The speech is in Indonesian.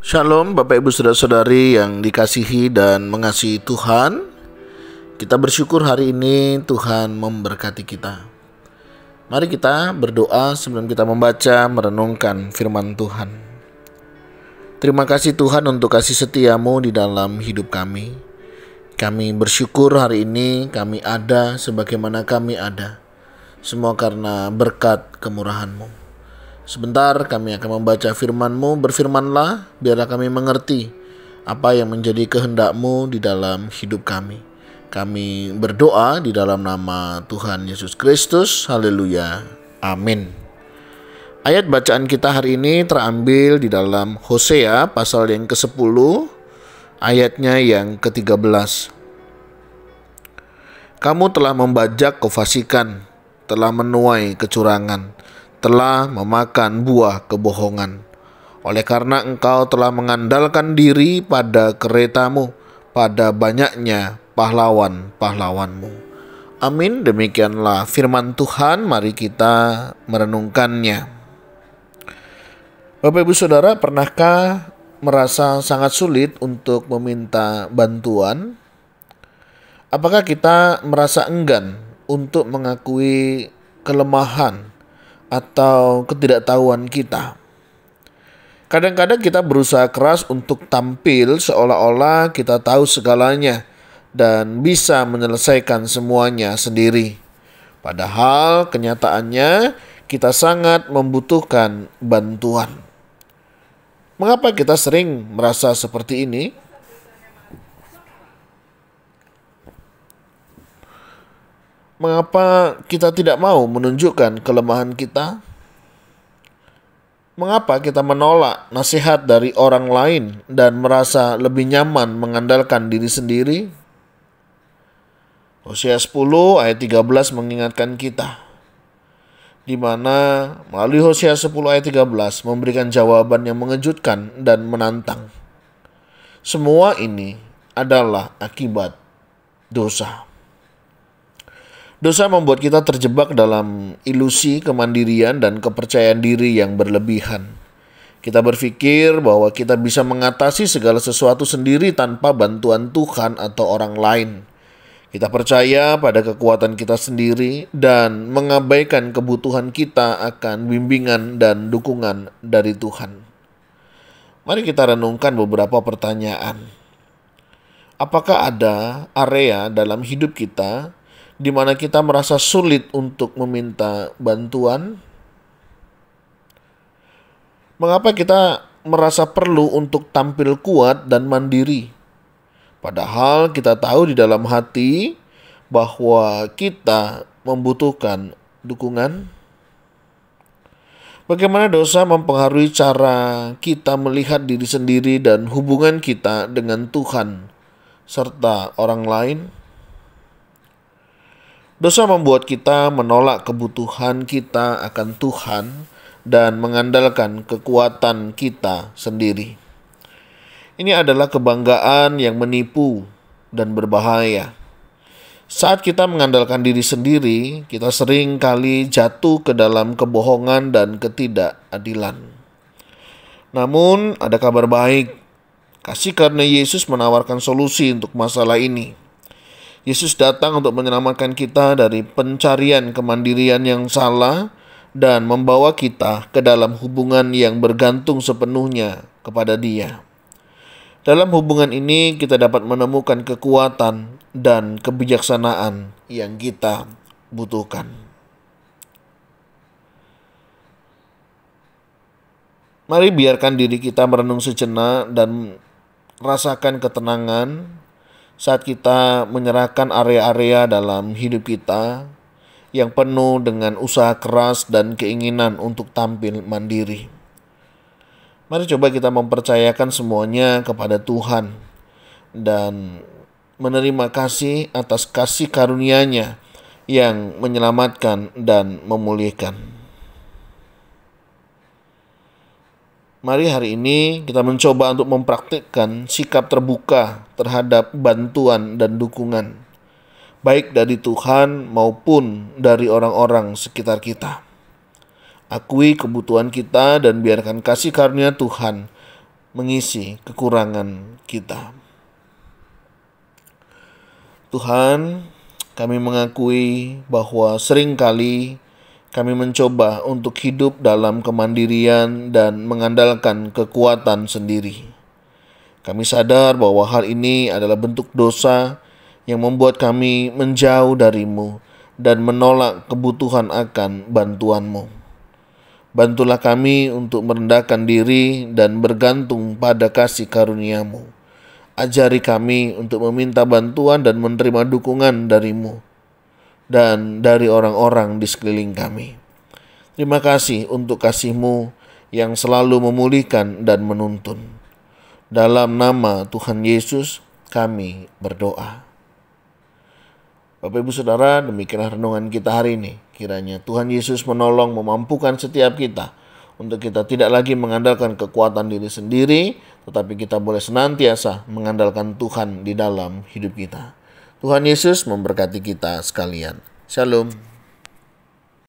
Shalom Bapak Ibu Saudara-saudari yang dikasihi dan mengasihi Tuhan. Kita bersyukur hari ini Tuhan memberkati kita. Mari kita berdoa sebelum kita membaca merenungkan firman Tuhan. Terima kasih Tuhan untuk kasih setiamu di dalam hidup kami. Kami bersyukur hari ini kami ada sebagaimana kami ada. Semua karena berkat kemurahan-Mu. Sebentar kami akan membaca firman-Mu, berfirmanlah biarlah kami mengerti apa yang menjadi kehendak-Mu di dalam hidup kami. Kami berdoa di dalam nama Tuhan Yesus Kristus, haleluya, amin. Ayat bacaan kita hari ini terambil di dalam Hosea pasal yang ke-10, ayatnya yang ke-13. Kamu telah membajak kefasikan, telah menuai kecurangan, telah memakan buah kebohongan. Oleh karena engkau telah mengandalkan diri pada keretamu, pada banyaknya pahlawan-pahlawanmu. Amin. Demikianlah firman Tuhan, mari kita merenungkannya. Bapak Ibu Saudara, pernahkah merasa sangat sulit untuk meminta bantuan? Apakah kita merasa enggan untuk mengakui kelemahan atau ketidaktahuan kita? Kadang-kadang kita berusaha keras untuk tampil seolah-olah kita tahu segalanya dan bisa menyelesaikan semuanya sendiri. Padahal kenyataannya kita sangat membutuhkan bantuan. Mengapa kita sering merasa seperti ini? Mengapa kita tidak mau menunjukkan kelemahan kita? Mengapa kita menolak nasihat dari orang lain dan merasa lebih nyaman mengandalkan diri sendiri? Hosea 10 ayat 13 mengingatkan kita, di mana melalui Hosea 10 ayat 13 memberikan jawaban yang mengejutkan dan menantang. Semua ini adalah akibat dosa. Dosa membuat kita terjebak dalam ilusi kemandirian dan kepercayaan diri yang berlebihan. Kita berpikir bahwa kita bisa mengatasi segala sesuatu sendiri tanpa bantuan Tuhan atau orang lain. Kita percaya pada kekuatan kita sendiri dan mengabaikan kebutuhan kita akan bimbingan dan dukungan dari Tuhan. Mari kita renungkan beberapa pertanyaan. Apakah ada area dalam hidup kita di mana kita merasa sulit untuk meminta bantuan? Mengapa kita merasa perlu untuk tampil kuat dan mandiri? Padahal kita tahu di dalam hati bahwa kita membutuhkan dukungan. Bagaimana dosa mempengaruhi cara kita melihat diri sendiri dan hubungan kita dengan Tuhan serta orang lain? Dosa membuat kita menolak kebutuhan kita akan Tuhan dan mengandalkan kekuatan kita sendiri. Ini adalah kebanggaan yang menipu dan berbahaya. Saat kita mengandalkan diri sendiri, kita sering kali jatuh ke dalam kebohongan dan ketidakadilan. Namun, ada kabar baik. Kasih karunia Yesus menawarkan solusi untuk masalah ini. Yesus datang untuk menyelamatkan kita dari pencarian kemandirian yang salah dan membawa kita ke dalam hubungan yang bergantung sepenuhnya kepada Dia. Dalam hubungan ini kita dapat menemukan kekuatan dan kebijaksanaan yang kita butuhkan. Mari biarkan diri kita merenung sejenak dan rasakan ketenangan saat kita menyerahkan area-area dalam hidup kita yang penuh dengan usaha keras dan keinginan untuk tampil mandiri. Mari coba kita mempercayakan semuanya kepada Tuhan dan menerima kasih atas kasih karunia-Nya yang menyelamatkan dan memulihkan. Mari hari ini kita mencoba untuk mempraktikkan sikap terbuka terhadap bantuan dan dukungan, baik dari Tuhan maupun dari orang-orang sekitar kita. Akui kebutuhan kita dan biarkan kasih karunia Tuhan mengisi kekurangan kita. Tuhan, kami mengakui bahwa seringkali kami mencoba untuk hidup dalam kemandirian dan mengandalkan kekuatan sendiri. Kami sadar bahwa hal ini adalah bentuk dosa yang membuat kami menjauh dari-Mu dan menolak kebutuhan akan bantuan-Mu. Bantulah kami untuk merendahkan diri dan bergantung pada kasih karunia-Mu. Ajari kami untuk meminta bantuan dan menerima dukungan dari-Mu dan dari orang-orang di sekeliling kami. Terima kasih untuk kasih-Mu yang selalu memulihkan dan menuntun. Dalam nama Tuhan Yesus kami berdoa. Bapak Ibu Saudara, demikianlah renungan kita hari ini. Kiranya Tuhan Yesus menolong memampukan setiap kita untuk kita tidak lagi mengandalkan kekuatan diri sendiri, tetapi kita boleh senantiasa mengandalkan Tuhan di dalam hidup kita. Tuhan Yesus memberkati kita sekalian. Shalom.